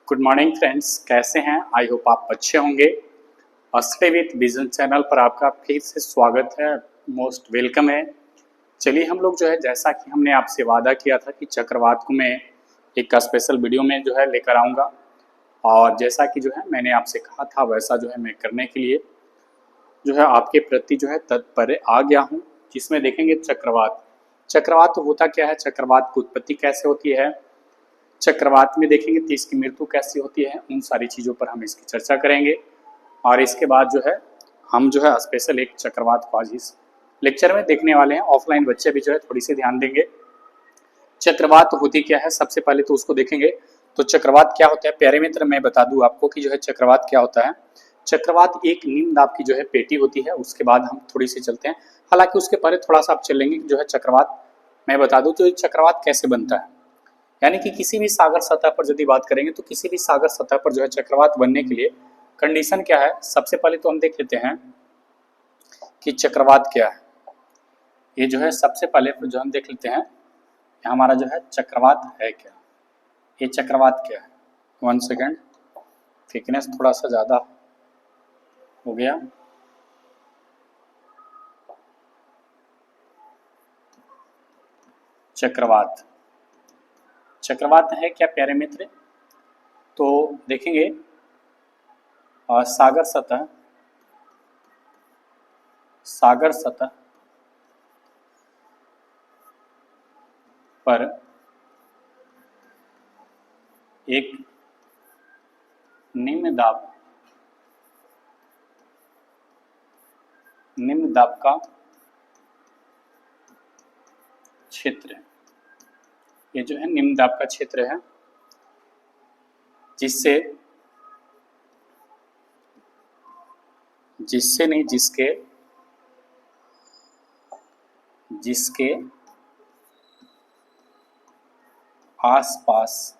Good morning friends, कैसे हैं? I hope आप अच्छे होंगे। स्टडी विथ विजन चैनल पर आपका फिर से स्वागत है, मोस्ट वेलकम है। चलिए हम लोग जो है, जैसा कि हमने आपसे वादा किया था कि चक्रवात को मैं एक स्पेशल वीडियो में जो है लेकर आऊँगा, और जैसा कि जो है मैंने आपसे कहा था वैसा जो है मैं करने के लिए जो है आपके प्रति जो है तत्पर आ गया हूँ। जिसमें देखेंगे चक्रवात। चक्रवात तो होता क्या है, चक्रवात की उत्पत्ति कैसे होती है, चक्रवात में देखेंगे तो इसकी मृत्यु कैसी होती है, उन सारी चीज़ों पर हम इसकी चर्चा करेंगे। और इसके बाद जो है हम जो है स्पेशल एक चक्रवात को आज इस लेक्चर में देखने वाले हैं। ऑफलाइन बच्चे भी जो है थोड़ी सी ध्यान देंगे। चक्रवात होती क्या है, सबसे पहले तो उसको देखेंगे। तो चक्रवात क्या होता है, प्यारे मित्र मैं बता दूं आपको कि जो है चक्रवात क्या होता है। चक्रवात एक निम्न दाब की जो है पेटी होती है। उसके बाद हम थोड़ी सी चलते हैं, हालांकि उसके पहले थोड़ा सा आप चलेंगे जो है चक्रवात मैं बता दूं तो चक्रवात कैसे बनता है। यानी कि किसी भी सागर सतह पर यदि बात करेंगे तो किसी भी सागर सतह पर जो है चक्रवात बनने के लिए कंडीशन क्या है। सबसे पहले तो हम देख लेते हैं कि चक्रवात क्या है। ये जो है सबसे पहले जो हम देख लेते हैं हमारा जो है चक्रवात है क्या। ये चक्रवात क्या है, 1 सेकेंड, थिकनेस थोड़ा सा ज़्यादा हो गया। चक्रवात, चक्रवात है क्या प्यारे मित्र? तो देखेंगे सागर सतह, सागर सतह पर एक निम्न दाब का क्षेत्र है। ये जो है निम्न दाब का क्षेत्र है, जिससे नहीं जिसके आसपास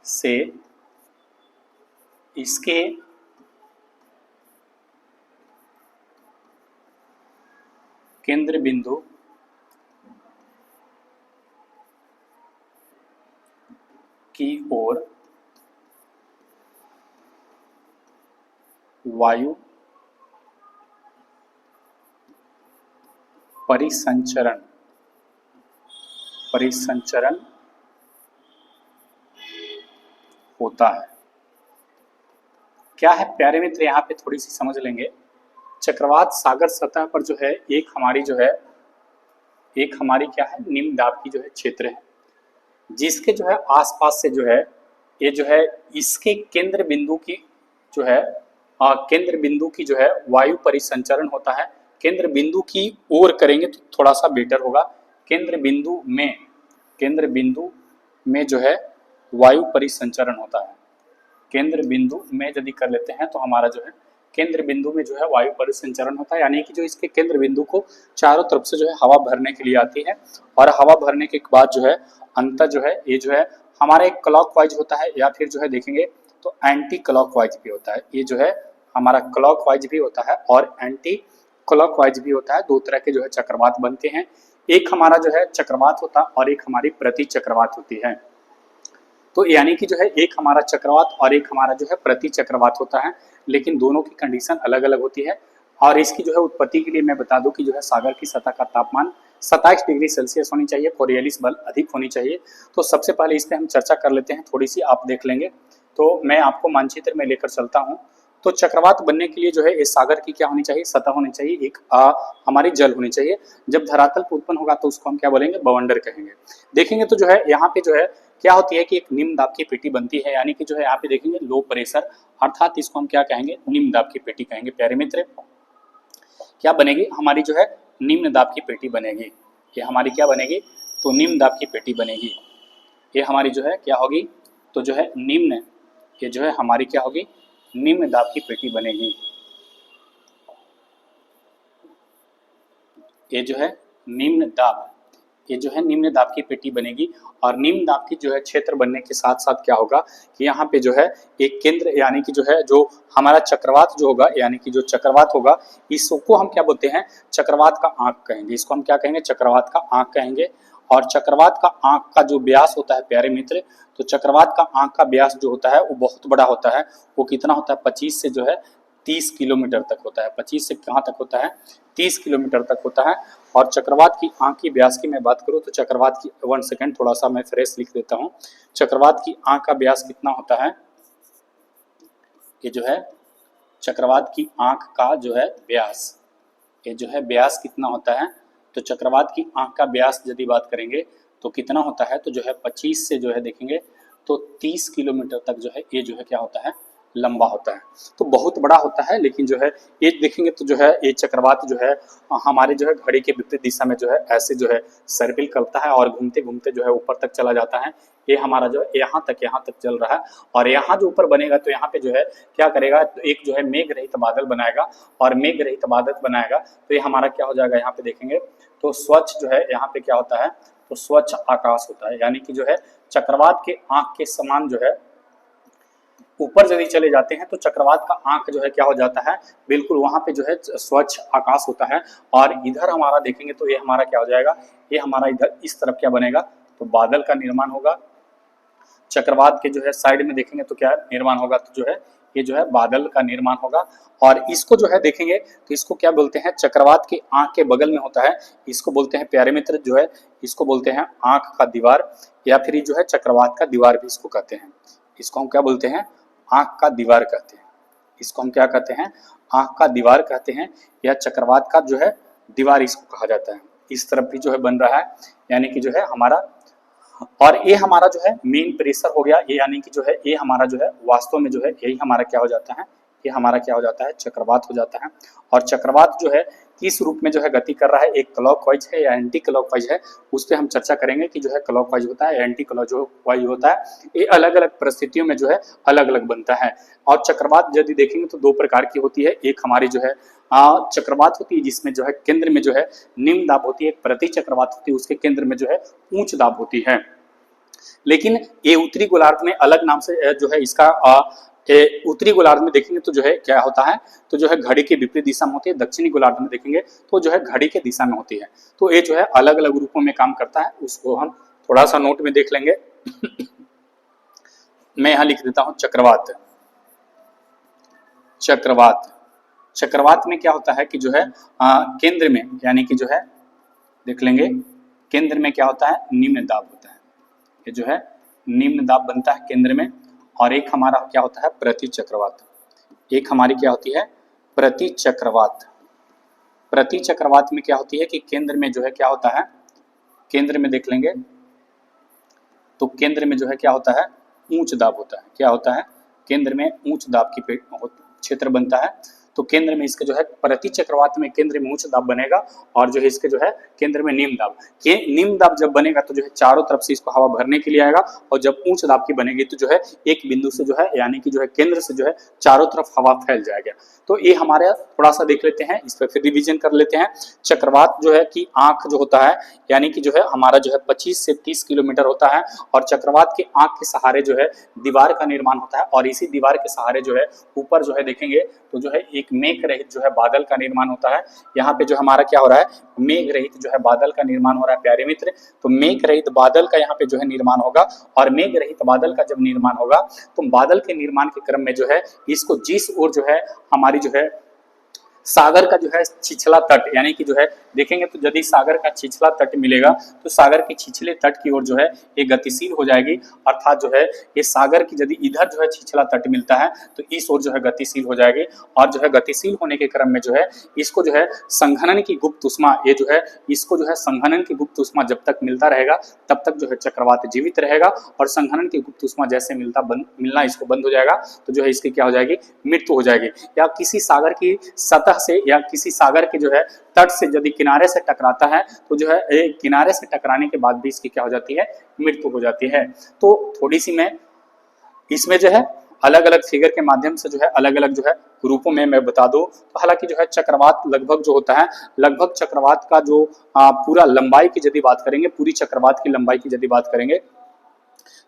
से इसके केंद्र बिंदु की ओर वायु परिसंचरण होता है। क्या है प्यारे मित्र, यहाँ पे थोड़ी सी समझ लेंगे। चक्रवात सागर सतह पर जो है एक हमारी क्या है, निम्न दाब की जो है क्षेत्र है, जिसके जो है आसपास से जो है ये जो है इसके केंद्र बिंदु की जो है वायु परिसंचरण होता है। केंद्र बिंदु की ओर करेंगे तो थोड़ा सा बेटर होगा। केंद्र बिंदु में जो है वायु परिसंचरण होता है। केंद्र बिंदु में यदि कर लेते हैं तो हमारा जो है केंद्र बिंदु में जो है वायु परिसंचरण होता है, यानी कि जो इसके केंद्र बिंदु को चारों तरफ से जो है हवा भरने के लिए आती है, और हवा भरने के बाद जो है अंतर जो है ये जो है हमारा एक क्लॉकवाइज होता है, या फिर जो है देखेंगे तो एंटी क्लॉकवाइज भी होता है। ये जो है हमारा क्लॉकवाइज भी होता है और एंटी क्लॉकवाइज भी होता है। दो तरह के जो है चक्रवात बनते हैं। एक हमारा जो है चक्रवात होता है और एक हमारी प्रति चक्रवात होती है। तो यानी कि जो है एक हमारा चक्रवात और एक हमारा जो है प्रति चक्रवात होता है, लेकिन दोनों की कंडीशन अलग अलग होती है। और इसकी जो है उत्पत्ति के लिए मैं बता दूं कि जो है सागर की सतह का तापमान 27 डिग्री सेल्सियस होनी चाहिए, कोरियलिस बल अधिक होनी चाहिए। तो सबसे पहले इस पर हम चर्चा कर लेते हैं, थोड़ी सी आप देख लेंगे। तो मैं आपको मानचित्र में लेकर चलता हूँ। तो चक्रवात बनने के लिए जो है इस सागर की क्या होनी चाहिए, सतह होनी चाहिए, एक हमारी जल होनी चाहिए। जब धरातल पर उत्पन्न होगा तो उसको हम क्या बोलेंगे, बवंडर कहेंगे। देखेंगे तो जो है यहाँ पे जो है क्या होती है कि एक निम्न दाब की पेटी बनती है, यानी कि जो है यहाँ पे देखेंगे लो प्रेशर, अर्थात इसको हम क्या कहेंगे, निम्न दाब की पेटी कहेंगे। प्यारे मित्र क्या बनेगी हमारी जो है निम्न दाब की पेटी बनेगी। ये हमारी क्या बनेगी, तो निम्न दाब की पेटी बनेगी। ये हमारी जो है क्या होगी, तो जो है निम्न, ये जो है हमारी क्या होगी, निम्न दाब की पेटी बनेगी। ये जो है निम्न दाब, ये जो है निम्न दाब की पेटी बनेगी। और निम्न दाब की जो है क्षेत्र बनने के साथ साथ क्या होगा कि यहाँ पे जो है एक केंद्र, यानी कि जो है जो हमारा चक्रवात जो होगा, यानी कि जो चक्रवात होगा इसको हम क्या बोलते हैं, चक्रवात का आंक कहेंगे। इसको हम क्या कहेंगे, चक्रवात का आंक कहेंगे। और चक्रवात का आंख का जो व्यास होता है प्यारे मित्र, तो चक्रवात का आंख का व्यास जो होता है वो बहुत बड़ा होता है। वो कितना होता है, 25 से जो है 30 किलोमीटर तक होता है। 25 से कहाँ तक होता है, 30 किलोमीटर तक होता है। और चक्रवात की आंख की व्यास की मैं बात करूँ तो चक्रवात की, 1 सेकेंड थोड़ा सा मैं फ्रेश लिख देता हूँ। चक्रवात की आंख का व्यास कितना होता है, ये जो है चक्रवात की आंख का जो है व्यास, ये जो है व्यास कितना होता है, तो चक्रवात की आंख का व्यास यदि बात करेंगे तो कितना होता है, तो जो है 25 से जो है देखेंगे तो 30 किलोमीटर तक जो है ये जो है क्या होता है, लंबा होता है। तो बहुत बड़ा होता है, लेकिन जो है ये देखेंगे तो जो है ये चक्रवात जो है हमारे जो है घड़ी के विपरीत दिशा में जो है ऐसे जो है सर्किल करता है और घूमते घूमते जो है ऊपर तक चला जाता है। ये हमारा जो है यहाँ तक चल रहा है। और यहाँ जो ऊपर बनेगा तो यहाँ पे जो है क्या करेगा, तो एक जो है मेघ रहित बादल बनाएगा। और मेघ रहित बादल बनाएगा तो ये हमारा क्या हो जाएगा, यहाँ पे देखेंगे तो स्वच्छ जो है यहाँ पे क्या होता है, तो स्वच्छ आकाश होता है। यानी कि जो है चक्रवात के आंख के समान जो है ऊपर यदि चले जाते हैं तो चक्रवात का आंख जो है क्या हो जाता है, बिल्कुल वहां पे जो है स्वच्छ आकाश होता है। और इधर हमारा देखेंगे तो ये हमारा क्या हो जाएगा, ये हमारा इधर इस तरफ क्या बनेगा, तो बादल का निर्माण होगा। चक्रवात के जो है साइड में देखेंगे तो क्या निर्माण होगा, तो जो है ये जो है बादल का निर्माण होगा। और इसको जो है देखेंगे तो इसको क्या बोलते हैं, चक्रवात के आंख के बगल में होता है, इसको बोलते हैं प्यारे मित्र जो है, इसको बोलते हैं आंख का दीवार, या फिर जो है चक्रवात का दीवार भी इसको कहते हैं। इसको हम क्या बोलते हैं, आंख का दीवार कहते हैं। इसको हम क्या कहते हैं, आंख का दीवार कहते हैं, या चक्रवात का जो है दीवार इसको कहा जाता है। इस तरफ भी जो है बन रहा है, यानी कि जो है हमारा, और ये हमारा जो है मेन प्रेशर हो गया ये, यानी कि जो है ये हमारा जो है वास्तव में जो है यही हमारा क्या हो जाता है, ये हमारा क्या हो जाता है, चक्रवात हो जाता है। और चक्रवात जो है किस रूप में जो है गति कर रहा है, एक क्लॉकवाइज है या एंटी क्लॉकवाइज है, उस पर हम चर्चा करेंगे कि जो है क्लॉकवाइज होता है, एंटी क्लॉकवाइज होता है। ये अलग अलग परिस्थितियों में जो है अलग अलग बनता है। और चक्रवात यदि देखेंगे तो 2 प्रकार की होती है। एक हमारी जो है चक्रवात होती है जिसमें जो है केंद्र में जो है निम्न दाब होती है, एक प्रति चक्रवात होती है उसके केंद्र में जो है उच्च दाब होती है। लेकिन ये उत्तरी गोलार्ध में अलग नाम से जो है इसका उत्तरी गोलार्ध में देखेंगे तो जो है क्या होता है, तो जो है घड़ी के विपरीत दिशा में होती है। दक्षिणी गोलार्ध में देखेंगे तो जो है घड़ी के दिशा में होती है। तो ये जो है अलग अलग रूपों में काम करता है, उसको हम थोड़ा सा नोट में देख लेंगे। मैं यहाँ लिख देता हूँ चक्रवात। चक्रवात, चक्रवात में क्या होता है कि जो है केंद्र में, यानी कि जो है देख लेंगे, केंद्र में क्या होता है, निम्न दाब होता है। ये जो है निम्न दाब बनता है केंद्र में। और एक हमारा क्या होता है, प्रति चक्रवात। एक हमारी क्या होती है, प्रति चक्रवात। प्रति चक्रवात में क्या होती है कि केंद्र में जो है क्या होता है, केंद्र में देख लेंगे तो केंद्र में जो है क्या होता है, उच्च दाब होता है। क्या होता है, केंद्र में उच्च दाब की क्षेत्र बनता है। तो केंद्र में इसके जो है प्रति चक्रवात में केंद्र में उच्च दाब बनेगा, और जो है इसके जो है केंद्र में निम्न दाब। निम्न दाब जब बनेगा तो जो है चारों तरफ से इसको हवा भरने के लिए आएगा, और जब उच्च दाब की बनेगी तो जो है एक बिंदु से जो है, यानी कि जो है केंद्र से जो है चारों तरफ हवा फैल जाएगा। तो ये हमारे थोड़ा सा देख लेते हैं, इस पर फिर रिविजन कर लेते हैं। चक्रवात जो है कि आंख जो होता है, यानी कि जो है हमारा जो है 25 से 30 किलोमीटर होता है, और चक्रवात के आंख के सहारे जो है दीवार का निर्माण होता है। और इसी दीवार के सहारे जो है ऊपर जो है देखेंगे तो जो है एक मेघ रहित जो है बादल का निर्माण होता है। यहाँ पे जो हमारा क्या हो रहा है, मेघ रहित जो है बादल का निर्माण हो रहा है प्यारे मित्र। तो मेघ रहित बादल का यहाँ पे जो है निर्माण होगा, और मेघ रहित बादल का जब निर्माण होगा तो बादल के निर्माण के क्रम में जो है इसको जिस ओर जो है हमारी जो है सागर का जो है छिछला तट, यानी कि जो है देखेंगे तो यदि सागर का छिछला तट मिलेगा तो सागर के छिछले तट की ओर जो है ये गतिशील हो जाएगी। अर्थात जो है ये सागर की यदि इधर जो है छिछला तट मिलता है तो इस ओर जो है गतिशील हो जाएगी। और जो है गतिशील होने के क्रम में जो है इसको जो है संघनन की गुप्त उष्मा, ये जो है इसको जो है संघनन की गुप्त उष्मा जब तक मिलता रहेगा तब तक जो है चक्रवात जीवित रहेगा। और संघनन की गुप्त उष्मा जैसे मिलना इसको बंद हो जाएगा तो जो है इसकी क्या हो जाएगी, मृत्यु हो जाएगी। या किसी सागर की सतह से या किसी सागर के जो है तट से यदि किनारे से टकराता है तो जो है किनारे से टकराने के बाद भी इसकी क्या हो जाती है, मृत्यु हो जाती है। तो थोड़ी सी मैं इसमें जो है अलग अलग फिगर के माध्यम से जो है अलग अलग जो है रूपों में मैं बता दूं तो हालांकि जो है चक्रवात लगभग जो होता है, लगभग चक्रवात का जो पूरा लंबाई की यदि बात करेंगे, पूरी चक्रवात की लंबाई की यदि बात करेंगे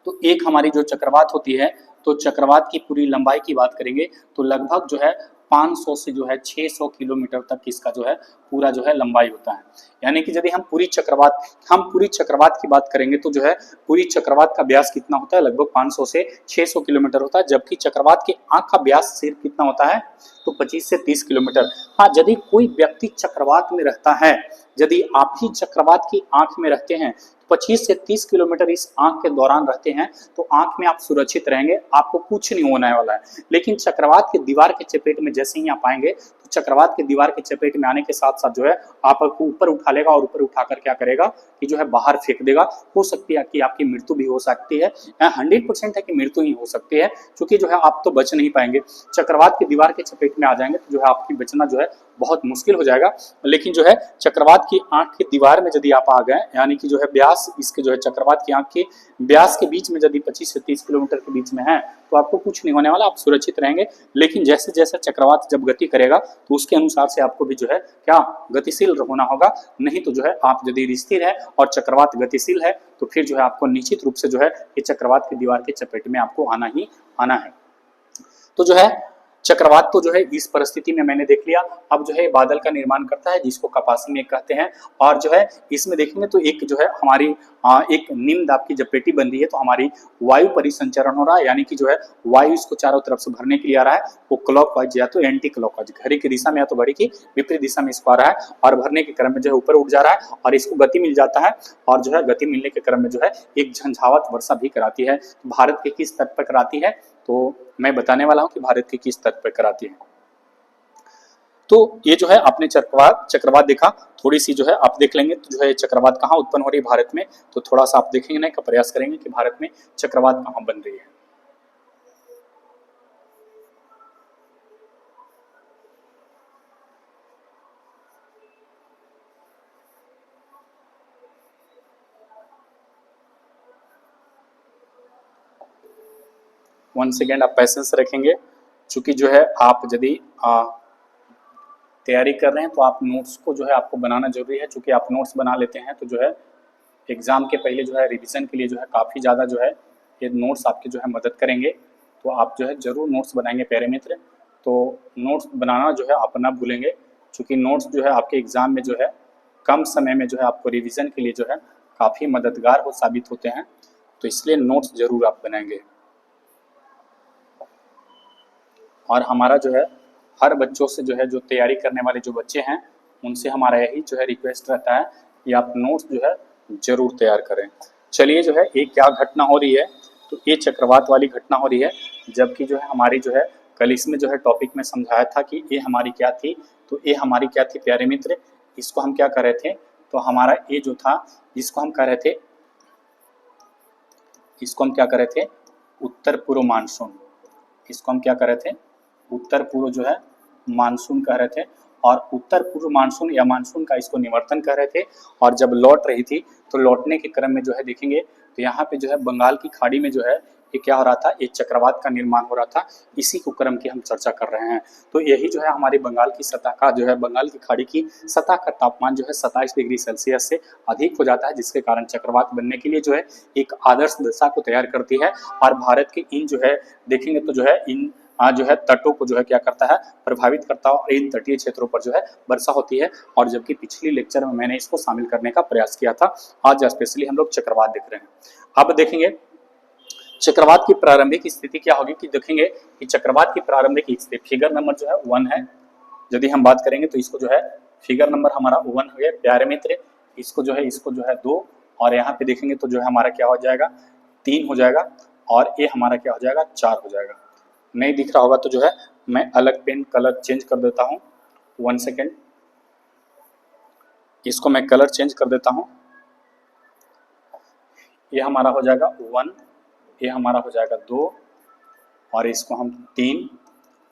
तो एक हमारी जो चक्रवात होती है, तो चक्रवात की पूरी लंबाई की बात करेंगे तो लगभग जो है 500 से जो है 600 किलोमीटर तक इसका जो है पूरा जो है लंबाई होता है। यानी कि यदि हम पूरी चक्रवात की बात करेंगे तो जो है पूरी चक्रवात का व्यास कितना होता है, लगभग 500 से 600 किलोमीटर होता है, जबकि चक्रवात की आंख का व्यास सिर्फ कितना होता है, तो 25 से 30 किलोमीटर। हाँ, यदि कोई व्यक्ति चक्रवात में रहता है, यदि आप ही चक्रवात की आंख में रहते हैं, 25 से 30 किलोमीटर इस आंख के दौरान रहते हैं, तो आंख में आप सुरक्षित रहेंगे, आपको कुछ नहीं होने वाला है। लेकिन चक्रवात की दीवार के चपेट में जैसे ही आप आएंगे, तो चक्रवात की दीवार के चपेट में आने के साथ साथ जो है आपको ऊपर उठा लेगा, और ऊपर उठाकर क्या करेगा कि जो है बाहर फेंक देगा। हो सकती है कि आपकी मृत्यु भी हो सकती है, 100% है कि मृत्यु ही हो सकती है, क्योंकि जो है आप तो बच नहीं पाएंगे। चक्रवात की दीवार के चपेट में आ जाएंगे तो जो है आपकी बचना जो है बहुत मुश्किल हो जाएगा। लेकिन जो है चक्रवात की आंख की दीवार में यदि आप आ गए, यानी कि जो है व्यास इसके जो है चक्रवात की आंख के व्यास के बीच में यदि 25 से 30 किलोमीटर के बीच में है, तो आपको कुछ नहीं होने वाला, आप सुरक्षित रहेंगे। लेकिन जैसे जैसे चक्रवात जब गति करेगा तो उसके अनुसार से आपको भी जो है क्या गतिशील होना होगा। नहीं तो जो है आप यदि स्थिर है और चक्रवात गतिशील है, तो फिर जो है आपको निश्चित रूप से जो है ये चक्रवात की दीवार के चपेट में आपको आना ही आना है। तो जो है चक्रवात तो जो है इस परिस्थिति में मैंने देख लिया। अब जो है बादल का निर्माण करता है, जिसको कपासी मेघ कहते हैं। और जो है इसमें देखेंगे तो एक जो है हमारी एक निम्न दाब की जब पेटी बन रही है, तो हमारी वायु परिसंचरण हो रहा है, यानी कि जो है वायु इसको चारों तरफ से भरने के लिए आ रहा है। वो क्लॉकवाइज या तो एंटी क्लॉकवाइज, घड़ी की दिशा में या तो घड़ी की विपरीत दिशा में इसको आ रहा है, और भरने के क्रम में जो है ऊपर उठ जा रहा है, और इसको गति मिल जाता है। और जो है गति मिलने के क्रम में जो है एक झंझावात वर्षा भी कराती है। भारत के किस तट पर कराती है, तो मैं बताने वाला हूं कि भारत के किस तट पर कराती है। तो ये जो है आपने चक्रवात देखा, थोड़ी सी जो है आप देख लेंगे तो जो है चक्रवात कहाँ उत्पन्न हो रही है भारत में, तो थोड़ा सा आप देखेंगे का प्रयास करेंगे कि भारत में चक्रवात कहाँ बन रही है। वन सेकेंड आप पैसेंस रखेंगे, चूंकि जो है आप यदि तैयारी कर रहे हैं तो आप नोट्स को जो है आपको बनाना जरूरी है। चूंकि आप नोट्स बना लेते हैं तो जो है एग्जाम के पहले जो है रिवीजन के लिए जो है काफ़ी ज़्यादा जो है ये नोट्स आपकी जो है मदद करेंगे। तो आप जो है ज़रूर नोट्स बनाएंगे प्यारे मित्र। तो नोट्स बनाना जो है आप ना भूलेंगे, चूँकि नोट्स जो है आपके एग्ज़ाम में जो है कम समय में जो है आपको रिवीजन के लिए जो है काफ़ी मददगार हो साबित होते हैं, तो इसलिए नोट्स ज़रूर आप बनाएंगे। और हमारा जो है हर बच्चों से जो है जो तैयारी करने वाले जो बच्चे हैं, उनसे हमारा यही जो है रिक्वेस्ट रहता है कि आप नोट्स जो है जरूर तैयार करें। चलिए जो है ये क्या घटना हो रही है, तो ये चक्रवात वाली घटना हो रही है। जबकि जो है हमारी जो है कल इसमें जो है टॉपिक में समझाया था कि ये हमारी क्या थी, तो ये हमारी क्या थी प्यारे मित्र, इसको हम क्या कर रहे थे, तो हमारा ये जो था इसको हम कह रहे थे, इसको हम क्या कर रहे थे, उत्तर पूर्व मानसून। इसको हम क्या कर रहे थे, उत्तर पूर्व जो है मानसून कह रहे थे। और उत्तर पूर्व मानसून या मानसून का इसको निवर्तन कह रहे थे। और जब लौट रही थी तो लौटने के क्रम में जो है देखेंगे तो यहाँ पे जो है बंगाल की खाड़ी में जो है ये क्या हो रहा था, एक चक्रवात का निर्माण हो रहा था। इसी को क्रम की हम चर्चा कर रहे हैं। तो यही जो है हमारी बंगाल की सतह का जो है बंगाल की खाड़ी की सतह का तापमान जो है 27 डिग्री सेल्सियस से अधिक हो जाता है, जिसके कारण चक्रवात बनने के लिए जो है एक आदर्श दशा को तैयार करती है। और भारत के इन जो है देखेंगे तो जो है इन जो है तटों को जो है क्या करता है, प्रभावित करता है, और इन तटीय क्षेत्रों पर जो है वर्षा होती है। और जबकि पिछली लेक्चर में मैंने इसको शामिल करने का प्रयास किया था, आज स्पेशली हम लोग चक्रवात देख रहे हैं। अब देखेंगे चक्रवात की प्रारंभिक स्थिति क्या होगी, कि देखेंगे कि चक्रवात की प्रारंभिक स्थिति फिगर नंबर जो है 1 है। यदि हम बात करेंगे तो इसको जो है फिगर नंबर हमारा 1 हो गया प्यारे मित्र। इसको जो है 2, और यहाँ पे देखेंगे तो जो है हमारा क्या हो जाएगा, 3 हो जाएगा, और ये हमारा क्या हो जाएगा, 4 हो जाएगा। नहीं दिख रहा होगा तो जो है मैं अलग पेन कलर चेंज कर देता हूँ। 1 सेकेंड, इसको मैं कलर चेंज कर देता हूँ। ये हमारा हो जाएगा 1, ये हमारा हो जाएगा 2, और इसको हम 3,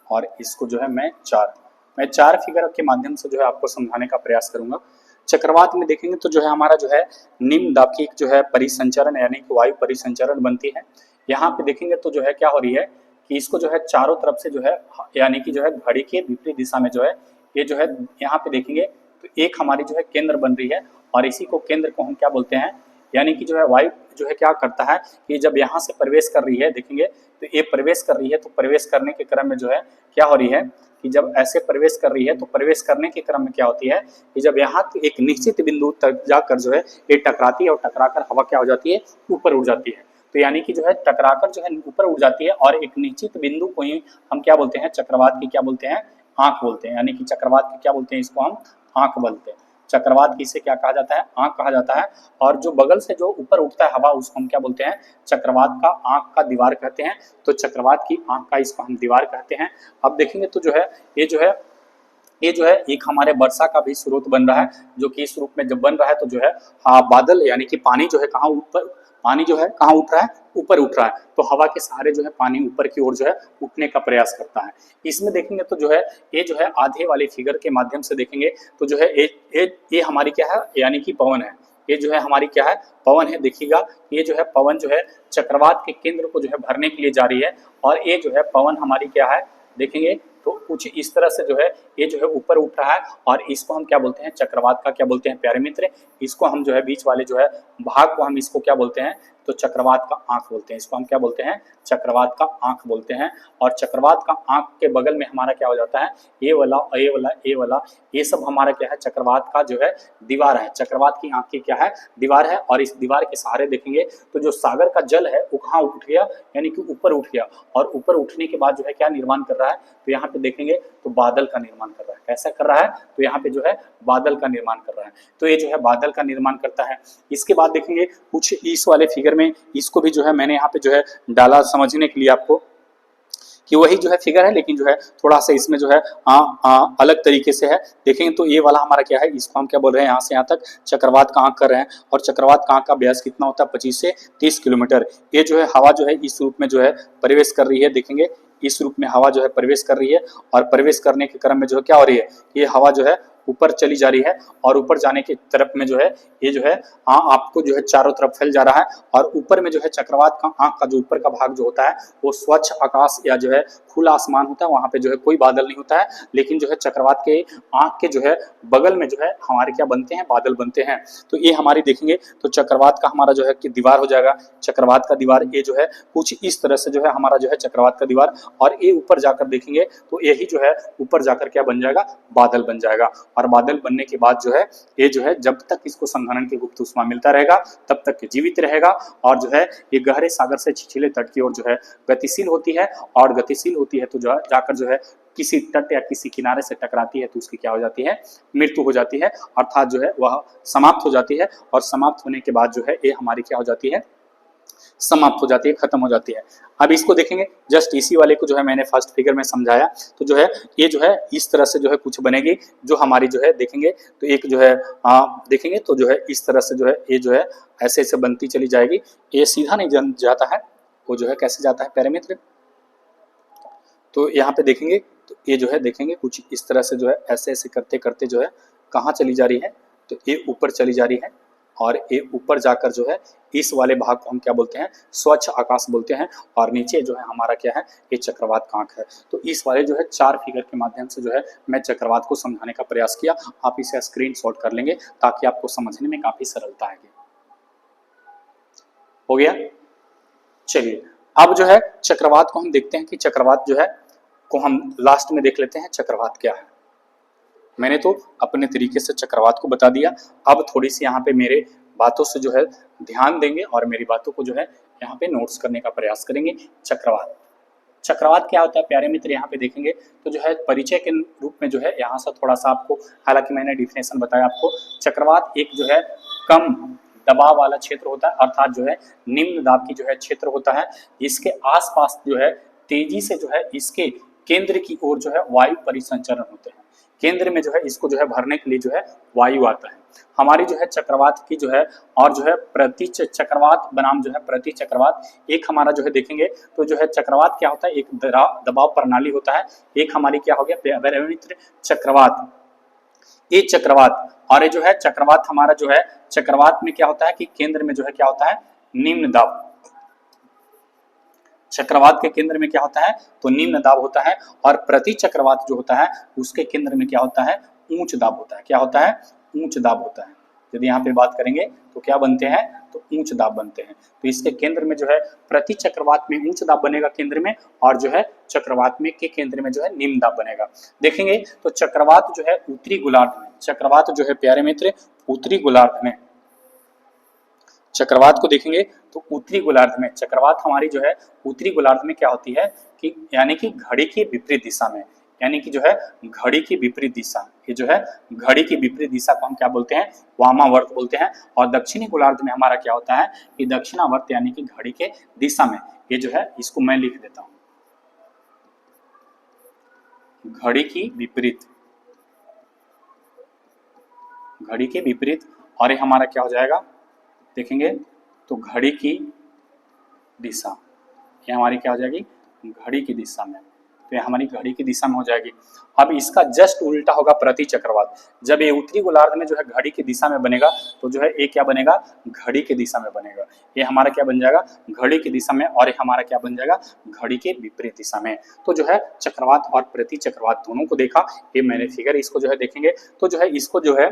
और इसको जो है मैं 4। मैं 4 फिगर के माध्यम से जो है आपको समझाने का प्रयास करूंगा। चक्रवात में देखेंगे तो जो है हमारा जो है निम्न दाब की जो है परिसंचरण यानी कि वायु परिसंचरण बनती है। यहाँ पे देखेंगे तो जो है क्या हो रही है कि इसको जो है चारों तरफ से जो है यानी कि जो है घड़ी के विपरीत दिशा में जो है ये जो है यहाँ पे देखेंगे तो एक हमारी जो है केंद्र बन रही है। और इसी को केंद्र को हम क्या बोलते हैं, यानी कि जो है वायु जो है क्या करता है कि जब यहाँ से प्रवेश कर रही है, देखेंगे तो ये प्रवेश कर रही है, तो प्रवेश करने के क्रम में जो है क्या हो रही है कि जब ऐसे प्रवेश कर रही है तो प्रवेश करने के क्रम में क्या होती है कि जब यहाँ एक निश्चित बिंदु तक जाकर जो है ये टकराती है और टकराकर हवा क्या हो जाती है, ऊपर उड़ जाती है। तो यानी कि जो है टकराकर जो है ऊपर उड़ जाती है और एक निश्चित बिंदु को ही हम क्या बोलते हैं, चक्रवात की क्या बोलते हैं, आंख बोलते हैं। यानी कि चक्रवात की क्या बोलते हैं, इसको हम आंख बोलते हैं। चक्रवात की इसे क्या कहा जाता है, आंख कहा जाता है। और जो बगल से जो ऊपर उठता है हवा उसको हम क्या बोलते हैं, चक्रवात का आंख का दीवार कहते हैं। तो चक्रवात की आंख का इसको हम दीवार कहते हैं। अब देखेंगे तो जो है ये जो है एक हमारे वर्षा का भी स्रोत बन रहा है, जो कि इस रूप में जब बन रहा है तो जो है बादल यानी कि पानी जो है कहाँ ऊपर, पानी जो है कहाँ उठ रहा है, ऊपर उठ रहा है। तो हवा के सहारे जो है पानी ऊपर की ओर जो है उठने का प्रयास करता है। इसमें देखेंगे तो जो है ये जो है आधे वाले फिगर के माध्यम से देखेंगे तो जो है ये हमारी क्या है, यानी कि पवन है। ये जो है हमारी क्या है, पवन है। देखिएगा ये जो है पवन जो है चक्रवात के केंद्र को जो है भरने के लिए जा रही है और ये जो है पवन हमारी क्या है, देखेंगे तो कुछ इस तरह से जो है ये जो है ऊपर उठ रहा है और इसको हम क्या बोलते हैं, चक्रवात का क्या बोलते हैं प्यारे मित्र, इसको हम जो है बीच वाले जो है भाग को हम इसको क्या बोलते हैं, तो चक्रवात का आंख बोलते हैं। इसको हम क्या बोलते हैं, चक्रवात का आंख बोलते हैं। और चक्रवात का आंख के बगल में हमारा क्या हो जाता है, ये वाला ये वाला ये वाला ये सब हमारा क्या है, चक्रवात का जो है दीवार है। चक्रवात की आंख की क्या है, दीवार है। और इस दीवार के सहारे देखेंगे तो जो सागर का जल है वो कहाँ उठ गया, यानी कि ऊपर उठ गया। और ऊपर उठने के बाद जो है क्या निर्माण कर रहा है, तो यहाँ पे देखेंगे तो बादल का निर्माण कर रहा है। कैसा कर रहा है, तो यहाँ पे जो है बादल का निर्माण कर रहा है। तो ये जो है बादल का निर्माण करता है। इसके बाद देखेंगे कुछ इस वाले फिगर में, इसको भी जो है मैंने यहाँ पे जो है डाला समझने के लिए आपको, कि वही जो है फिगर है लेकिन जो है थोड़ा सा इसमें जो है अलग तरीके से है। देखेंगे तो ये वाला हमारा क्या है, इसको हम क्या बोल रहे हैं, यहाँ से यहाँ तक चक्रवात का आंख कर रहे हैं। और चक्रवात का आंख का व्यास कितना होता है, 25 से 30 किलोमीटर। ये जो है हवा जो है इस रूप में जो है प्रवेश कर रही है। देखेंगे इस रूप में हवा जो है प्रवेश कर रही है और प्रवेश करने के क्रम में जो है क्या हो रही है, ये हवा जो है ऊपर चली जा रही है। और ऊपर जाने की तरफ में जो है ये जो है आपको जो है चारों तरफ फैल जा रहा है। और ऊपर में जो है चक्रवात का आंख का जो ऊपर का भाग जो होता है वो स्वच्छ आकाश या जो है खुला आसमान होता है, वहां पे जो है कोई बादल नहीं होता है। लेकिन जो है चक्रवात के आंख के जो है बगल में जो है हमारे क्या बनते हैं, बादल बनते हैं। तो ये हमारी देखेंगे तो चक्रवात का हमारा जो है कि दीवार हो जाएगा, चक्रवात का दीवार। ये जो है कुछ इस तरह से जो है हमारा जो है चक्रवात का दीवार। और ये ऊपर जाकर देखेंगे तो यही जो है ऊपर जाकर क्या बन जाएगा, बादल बन जाएगा। और बादल बनने के बाद जो है ये जो है जब तक इसको संघनन की गुप्त ऊष्मा मिलता रहेगा तब तक जीवित रहेगा। और जो है ये गहरे सागर से छिछले तट की ओर जो है गतिशील होती है। और गतिशील होती है तो जो है जाकर जो है किसी तट या किसी किनारे से टकराती है तो उसकी क्या हो जाती है, मृत्यु हो जाती है। अर्थात जो है वह समाप्त हो जाती है। और समाप्त होने के बाद जो है ये हमारी क्या हो जाती है, समाप्त हो जाती है, खत्म हो जाती है। अब इसको देखेंगे, जस्ट इसी वाले को जो है मैंने फर्स्ट फिगर में समझाया। तो जो है ये जो है इस तरह से जो है कुछ बनेगी जो हमारी जो है देखेंगे तो एक जो है देखेंगे तो जो है इस तरह से जो है ये जो है ऐसे ऐसे बनती चली जाएगी। ये सीधा नहीं जाता है, वो जो है कैसे जाता है प्यारे मित्र, तो यहाँ पे देखेंगे तो ये जो है देखेंगे कुछ इस तरह से जो है ऐसे ऐसे करते करते जो है कहाँ चली जा रही है, तो ये ऊपर चली जा रही है। और ये ऊपर जाकर जो है इस वाले भाग को हम क्या बोलते हैं, स्वच्छ आकाश बोलते हैं। और नीचे जो है हमारा क्या है, ये चक्रवात का आंख है। तो इस वाले जो है 4 फिगर के माध्यम से जो है मैं चक्रवात को समझाने का प्रयास किया। आप इसे स्क्रीनशॉट कर लेंगे ताकि आपको समझने में काफी सरलता आएगी। हो गया, चलिए अब जो है चक्रवात को हम देखते हैं कि चक्रवात जो है को हम लास्ट में देख लेते हैं चक्रवात क्या है। मैंने तो अपने तरीके से चक्रवात को बता दिया। अब थोड़ी सी यहाँ पे मेरे बातों से जो है ध्यान देंगे और मेरी बातों को जो है यहाँ पे नोट्स करने का प्रयास करेंगे। चक्रवात, चक्रवात क्या होता है प्यारे मित्र, यहाँ पे देखेंगे तो जो है परिचय के रूप में जो है यहाँ से थोड़ा सा आपको, हालांकि मैंने डिफिनेशन बताया आपको। चक्रवात एक जो है कम दबाव वाला क्षेत्र होता है, अर्थात जो है निम्न दाब की जो है क्षेत्र होता है। इसके आसपास जो है तेजी से जो है इसके केंद्र की ओर जो है वायु परिसंचरण होते हैं। केंद्र में जो है इसको जो है भरने के लिए जो है वायु आता है। हमारी जो है चक्रवात की जो है और जो है प्रति चक्रवात बनाम जो है प्रति चक्रवात, एक हमारा जो है देखेंगे तो जो है चक्रवात क्या होता है, एक दबाव प्रणाली होता है। एक हमारी क्या हो गया प्यारे मित्र चक्रवात, ये चक्रवात। और ये जो है चक्रवात हमारा जो है चक्रवात में क्या होता है कि केंद्र में जो है क्या होता है, निम्न दाब। चक्रवात के केंद्र में क्या होता है, तो निम्न दाब होता है। और प्रति चक्रवात जो होता है उसके केंद्र में क्या होता है, उच्च दाब होता है। क्या होता है, उच्च दाब होता है। यदि यहाँ पे बात करेंगे तो क्या बनते हैं, तो उच्च दाब बनते हैं। तो इसके केंद्र में जो है प्रति चक्रवात में उच्च दाब बनेगा केंद्र में, और जो है चक्रवात में के केंद्र में जो है निम्न दाब बनेगा। देखेंगे तो चक्रवात जो है उत्तरी गोलार्ध में, चक्रवात जो है प्यारे मित्र उत्तरी गोलार्ध में, चक्रवात को देखेंगे तो उत्तरी गोलार्ध में, चक्रवात हमारी जो है उत्तरी गोलार्ध में क्या होती है कि यानी कि घड़ी की विपरीत दिशा में, यानी कि जो है घड़ी की विपरीत दिशा, ये जो है घड़ी की विपरीत दिशा को हम क्या बोलते हैं, वामावर्त बोलते हैं। और दक्षिणी गोलार्ध में हमारा क्या होता है कि दक्षिणावर्त यानी कि घड़ी के दिशा में, ये जो है इसको मैं लिख देता हूं, घड़ी की विपरीत, घड़ी के विपरीत। और ये हमारा क्या हो जाएगा, देखेंगे तो घड़ी की दिशा, ये हमारी क्या हो जाएगी, घड़ी की दिशा में, तो ये हमारी घड़ी की दिशा में हो जाएगी। अब इसका जस्ट उल्टा होगा प्रति चक्रवात। जब ये उत्तरी गोलार्ध में जो है घड़ी की दिशा में बनेगा तो जो है ये क्या बनेगा, घड़ी की दिशा में बनेगा। ये हमारा क्या बन जाएगा, घड़ी की दिशा में, और ये हमारा क्या बन जाएगा, घड़ी के विपरीत दिशा में। तो जो है चक्रवात और प्रति चक्रवात दोनों को देखा, ये मैंने फिगर इसको जो है देखेंगे तो जो है इसको जो है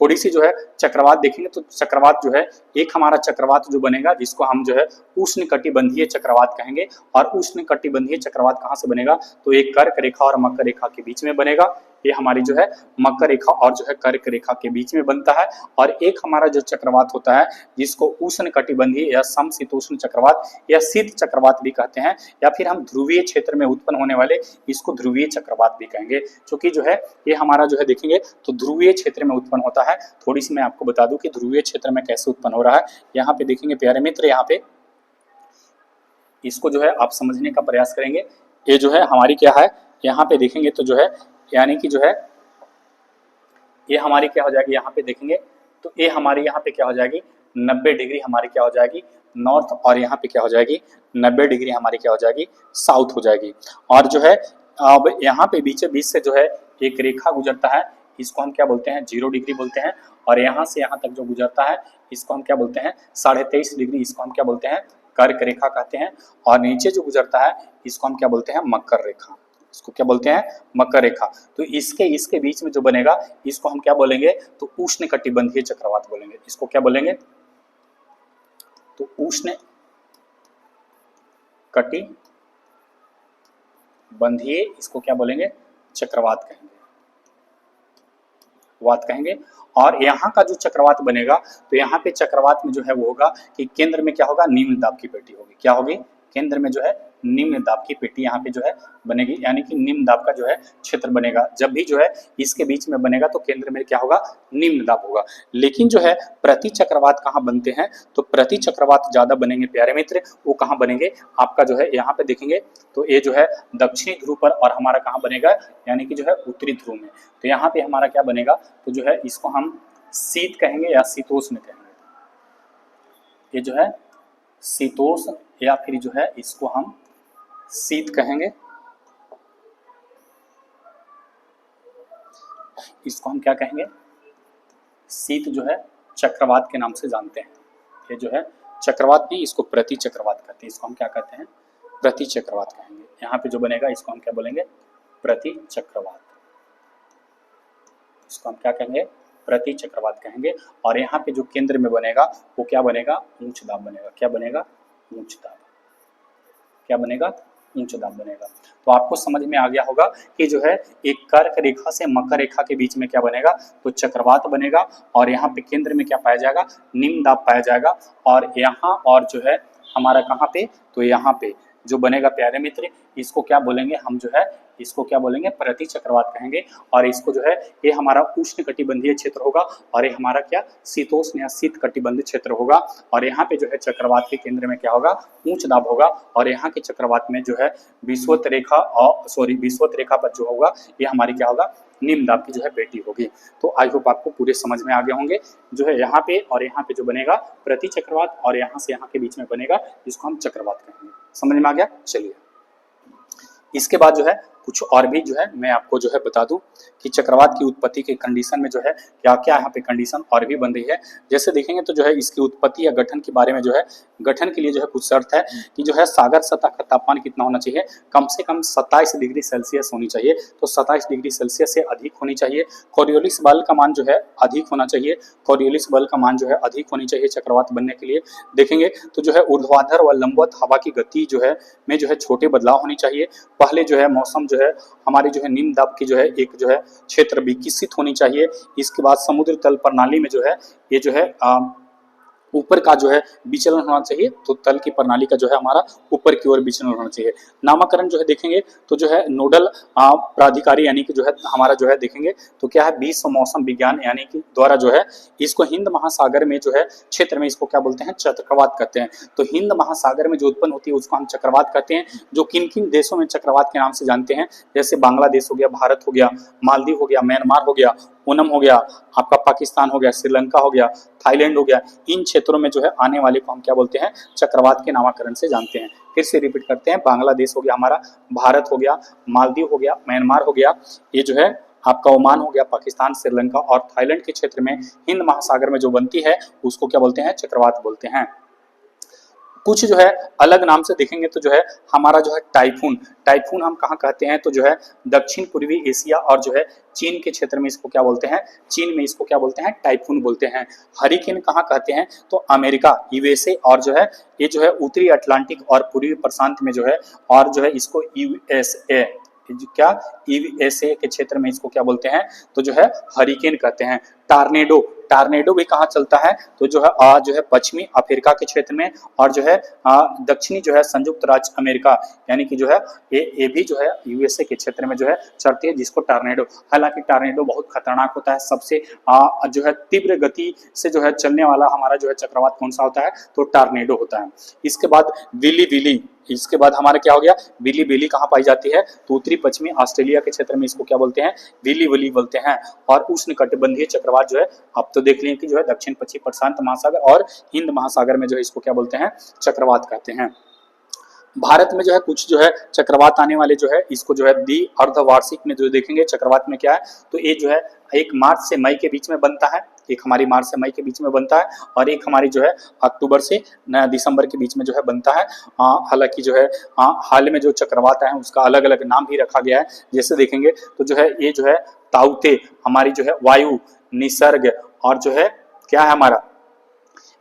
थोड़ी सी जो है चक्रवात देखेंगे तो चक्रवात जो है एक हमारा चक्रवात जो बनेगा जिसको हम जो है उष्णकटिबंधीय चक्रवात कहेंगे। और उष्णकटिबंधीय चक्रवात कहाँ से बनेगा, तो एक कर्क रेखा और मकर रेखा के बीच में बनेगा। ये हमारी जो है मकर रेखा और जो है कर्क रेखा के बीच में बनता है। और एक हमारा जो चक्रवात होता है जिसको उष्णकटिबंधीय या समशीतोष्ण चक्रवात या शीत चक्रवात भी कहते हैं, या फिर हम ध्रुवीय क्षेत्र में उत्पन्न होने वाले इसको ध्रुवीय चक्रवात भी कहेंगे। क्योंकि जो है ये हमारा जो है देखेंगे तो ध्रुवीय क्षेत्र में उत्पन्न होता है। थोड़ी सी मैं आपको बता दूं कि ध्रुवीय क्षेत्र में कैसे उत्पन्न हो रहा है। यहाँ पे देखेंगे प्यारे मित्र, यहाँ पे इसको जो है आप समझने का प्रयास करेंगे। ये जो है हमारी क्या है, यहाँ पे देखेंगे तो जो है यानी कि जो है ये हमारी क्या हो जाएगी, यहाँ पे देखेंगे तो ये हमारी यहाँ पे क्या हो जाएगी 90 डिग्री हमारी क्या हो जाएगी नॉर्थ, और यहाँ पे क्या हो जाएगी 90 डिग्री हमारी क्या हो जाएगी साउथ हो जाएगी। और जो है अब यहाँ पे बीच से जो है एक रेखा गुजरता है, इसको हम क्या बोलते हैं 0 डिग्री बोलते हैं। और यहाँ से यहाँ तक जो गुजरता है इसको हम क्या बोलते हैं 23.5 डिग्री, इसको हम क्या बोलते हैं कर्क रेखा कहते हैं। और नीचे जो गुजरता है इसको हम क्या बोलते हैं मकर रेखा, इसको क्या बोलते हैं मकर रेखा। तो इसके बीच में जो बनेगा इसको हम क्या बोलेंगे, तो उष्णकटिबंधीय चक्रवात बोलेंगे। इसको क्या बोलेंगे, तो उष्णकटिबंधीय, इसको क्या बोलेंगे चक्रवात कहेंगे, वात कहेंगे। और यहाँ का जो चक्रवात बनेगा तो यहाँ पे चक्रवात में जो है वो होगा कि केंद्र में क्या होगा, निम्न दाब की पेटी होगी। क्या होगी, केंद्र में जो है निम्न दाब की पेटी यहाँ पे जो है बनेगी, यानी कि निम्न दाब का जो है क्षेत्र बनेगा। जब भी जो है इसके बीच में बनेगा तो केंद्र में क्या होगा, निम्न दाब होगा। लेकिन जो है प्रति चक्रवात कहाँ बनते हैं, तो प्रति चक्रवात ज्यादा बनेंगे प्यारे मित्र, वो कहाँ बनेंगे आपका जो है यहाँ पे देखेंगे तो ये जो है दक्षिणी ध्रुव पर, और हमारा कहाँ बनेगा यानी कि जो है उत्तरी ध्रुव में। तो यहाँ पे हमारा क्या बनेगा, तो जो है इसको हम शीत कहेंगे या शीतोष्ण कहेंगे। ये जो है शीतोष्ण या फिर जो है इसको हम शीत कहेंगे, इसको हम क्या कहेंगे शीत जो है चक्रवात के नाम से जानते हैं। ये जो है चक्रवात नहीं, इसको प्रति चक्रवात कहते हैं। इसको हम क्या कहते हैं, प्रति चक्रवात कहेंगे। यहाँ पे जो बनेगा इसको हम क्या बोलेंगे, प्रति चक्रवात, इसको हम क्या कहेंगे प्रति चक्रवात कहेंगे। और यहाँ पे जो केंद्र में बनेगा वो क्या बनेगा, उच्च दाब बनेगा। क्या बनेगा, उच्च दाब। क्या बनेगा, उच्च दाब बनेगा। तो आपको समझ में आ गया होगा कि जो है एक कर्क रेखा से मकर रेखा के बीच में क्या बनेगा, तो चक्रवात बनेगा। और यहाँ पे केंद्र में क्या पाया जाएगा, निम्न दाब पाया जाएगा। और यहाँ और जो है हमारा कहाँ पे, तो यहाँ पे जो बनेगा प्यारे मित्र इसको क्या बोलेंगे हम, जो है इसको क्या बोलेंगे प्रति चक्रवात कहेंगे। और इसको जो है ये हमारा उष्णकटिबंधीय क्षेत्र होगा, और ये हमारा क्या शीतोष्ण या शीत कटिबंधीय क्षेत्र होगा। और यहाँ पे जो है चक्रवात के केंद्र में क्या होगा, उच्च दाब होगा। और यहाँ के चक्रवात में जो है विषुवत रेखा और विषुवत रेखा पर जो होगा ये हमारी क्या होगा, निम्न दाब की जो है पेटी होगी। तो आई होप आपको पूरे समझ में आ गए होंगे। जो है यहाँ पे और यहाँ पे जो बनेगा प्रति चक्रवात, और यहाँ से यहाँ के बीच में बनेगा जिसको हम चक्रवात कहेंगे। समझ में आ गया। चलिए इसके बाद जो है कुछ और भी जो है मैं आपको जो है बता दूं कि चक्रवात की उत्पत्ति के कंडीशन में जो है क्या क्या यहाँ पे कंडीशन और भी बन रही है। जैसे देखेंगे तो जो है इसकी उत्पत्ति या गठन के बारे में जो है, गठन के लिए जो है कुछ शर्त है कि जो है सागर सतह का तापमान कितना होना चाहिए, कम से कम 27 डिग्री सेल्सियस होनी चाहिए। तो 27 डिग्री सेल्सियस से अधिक होनी चाहिए। कोरियोलिस बल का मान जो है अधिक होना चाहिए। कोरियोलिस बल का मान जो है अधिक होनी चाहिए चक्रवात बनने के लिए। देखेंगे तो जो है ऊर्ध्वाधर व लंबवत हवा की गति जो है में जो है छोटे बदलाव होनी चाहिए। पहले जो है मौसम जो है हमारी जो है निम्न दाब की जो है एक जो है क्षेत्र विकसित होनी चाहिए। इसके बाद समुद्र तल प्रणाली में जो है ये जो है ऊपर का जो है विचलन होना चाहिए। तो तल की प्रणाली का जो है हमारा ऊपर की ओर विचलन होना चाहिए। नामकरण जो है देखेंगे तो जो है नोडल प्राधिकारी यानी कि जो है हमारा जो है देखेंगे तो क्या है विश्व मौसम विज्ञान यानी कि द्वारा जो है इसको हिंद महासागर में जो है क्षेत्र में इसको क्या बोलते हैं, चक्रवात कहते हैं। तो हिंद महासागर में जो उत्पन्न होती है उसको हम चक्रवात कहते हैं। जो किन किन देशों में चक्रवात के नाम से जानते हैं, जैसे बांग्लादेश हो गया, भारत हो गया, मालदीव हो गया, म्यांमार हो गया, ओनम हो गया, आपका पाकिस्तान हो गया, श्रीलंका हो गया, थाईलैंड हो गया, इन क्षेत्रों में जो है आने वाले को हम क्या बोलते हैं, चक्रवात के नामकरण से जानते हैं। फिर से रिपीट करते हैं, बांग्लादेश हो गया हमारा, भारत हो गया, मालदीव हो गया, म्यांमार हो गया, ये जो है आपका ओमान हो गया, पाकिस्तान, श्रीलंका और थाईलैंड के क्षेत्र में हिंद महासागर में जो बनती है उसको क्या बोलते हैं, चक्रवात बोलते हैं। कुछ जो है अलग नाम से देखेंगे तो जो है हमारा जो है टाइफून, टाइफून हम कहाँ कहते हैं तो जो है दक्षिण पूर्वी एशिया और जो है चीन के क्षेत्र में इसको क्या बोलते हैं, चीन में इसको क्या बोलते हैं, टाइफून बोलते हैं। हरिकेन कहाँ कहते हैं तो अमेरिका, यूएसए और जो है ये जो है उत्तरी अटलांटिक और पूर्वी प्रशांत में जो है, और जो है इसको यूएसए क्या यूएसए के क्षेत्र में इसको क्या बोलते हैं तो जो है हरिकेन कहते हैं। टार्नेडो, टार्नेडो भी कहाँ चलता है तो जो है पश्चिमी अफ्रीका के क्षेत्र में और जो है दक्षिणी जो है संयुक्त राज्य अमेरिका यानी कि जो है ये भी जो है यूएसए के क्षेत्र में जो है चलती है, जिसको टार्नेडो। हालांकि टार्नेडो बहुत खतरनाक होता है, सबसे जो है तीव्र गति से जो है चलने वाला हमारा जो है चक्रवात कौन सा होता है तो टार्नेडो होता है। इसके बाद विली विली, इसके बाद हमारा क्या हो गया, विली विली कहाँ पाई जाती है तो उत्तरी पश्चिमी ऑस्ट्रेलिया के क्षेत्र में इसको क्या बोलते हैं, विली विली बोलते हैं। और उष्ण कटिबंधीय चक्रवात जो है अब तो देख लिए कि जो है दक्षिण पश्चिम प्रशांत महासागर और हिंद महासागर में जो है इसको क्या बोलते हैं, चक्रवात कहते हैं। भारत में जो है कुछ जो है चक्रवात आने वाले जो है इसको जो है द्वि अर्धवार्षिक में जो देखेंगे चक्रवात में क्या है तो ये जो है एक मार्च से मई के बीच में बनता है, एक हमारी मार्च से मई के बीच में बनता है और एक हमारी जो है अक्टूबर से दिसंबर के बीच में जो है बनता है। हालांकि जो है हाल में जो चक्रवात है उसका अलग अलग नाम भी रखा गया है। जैसे देखेंगे तो जो है ये जो है ताउते, हमारी जो है वायु, निसर्ग और जो है क्या है हमारा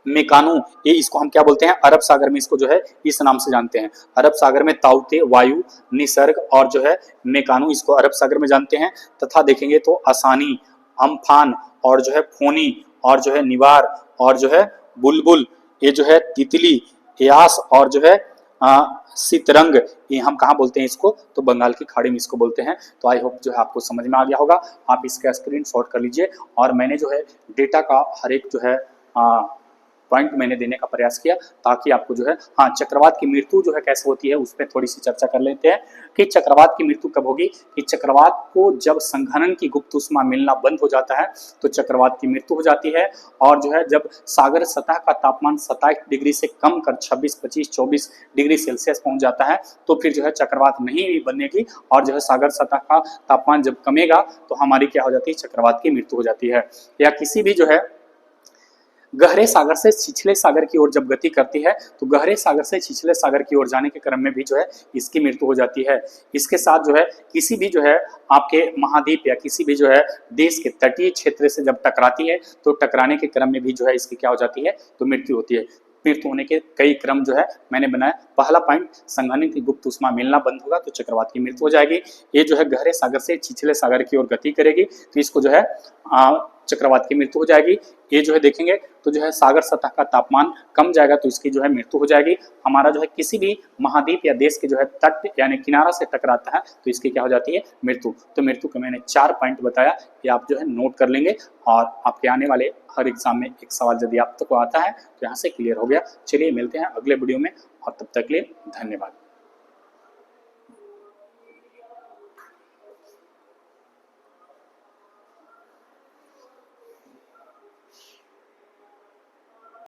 मेकानू, ये इसको हम क्या बोलते हैं, अरब सागर में इसको जो है इस नाम से जानते हैं। अरब सागर में ताउते, वायु, निसर्ग और जो है मेकानू इसको अरब सागर में जानते हैं। तथा देखेंगे तो आसानी, अम्फान और जो है फोनी और जो है निवार और जो है बुलबुल, ये जो है तितली, यास और जो है सितरंग, ये हम कहाँ बोलते हैं इसको तो बंगाल की खाड़ी में इसको बोलते हैं। तो आई होप जो है आपको समझ में आ गया होगा। आप इसका स्क्रीनशॉट कर लीजिए और मैंने जो है डेटा का हर एक जो है पॉइंट मैंने देने का प्रयास किया ताकि आपको जो है चक्रवात की मृत्यु जो है कैसे होती है उस पर थोड़ी सी चर्चा कर लेते हैं कि चक्रवात की मृत्यु कब होगी। कि चक्रवात को जब संघनन की गुप्त ऊष्मा मिलना बंद हो जाता है तो चक्रवात की मृत्यु हो जाती है। और जो है जब सागर सतह का तापमान 27 डिग्री से कम कर 26, 25, 24 डिग्री सेल्सियस पहुंच जाता है तो फिर जो है चक्रवात नहीं बनेगी। और जो है सागर सतह का तापमान जब कमेगा तो हमारी क्या हो जाती है, चक्रवात की मृत्यु हो जाती है। या किसी भी जो है गहरे सागर से छिछले सागर की ओर जब गति करती है तो गहरे सागर से छिछले सागर की ओर जाने के क्रम में भी जो है इसकी मृत्यु हो जाती है। इसके साथ जो है किसी भी जो है आपके महाद्वीप या किसी भी जो है देश के तटीय क्षेत्र से जब टकराती है तो टकराने के क्रम में भी जो है इसकी क्या हो जाती है तो मृत्यु होती है। मृत्यु होने के कई क्रम जो है मैंने बनाया। पहला पॉइंट, संघनन की गुप्त ऊष्मा मिलना बंद होगा तो चक्रवात की मृत्यु हो जाएगी। ये जो है गहरे सागर से छिछले सागर की ओर गति करेगी तो इसको जो है चक्रवात की मृत्यु हो जाएगी। ये जो है देखेंगे तो जो है सागर सतह का तापमान कम जाएगा तो इसकी जो है मृत्यु हो जाएगी। हमारा जो है किसी भी महाद्वीप या देश के जो है तट यानी किनारा से टकराता है तो इसकी क्या हो जाती है, मृत्यु। तो मृत्यु का मैंने 4 पॉइंट बताया, ये आप जो है नोट कर लेंगे और आपके आने वाले हर एग्जाम में एक सवाल यदि आप तक आता है तो यहाँ से क्लियर हो गया। चलिए मिलते हैं अगले वीडियो में और तब तक के लिए धन्यवाद।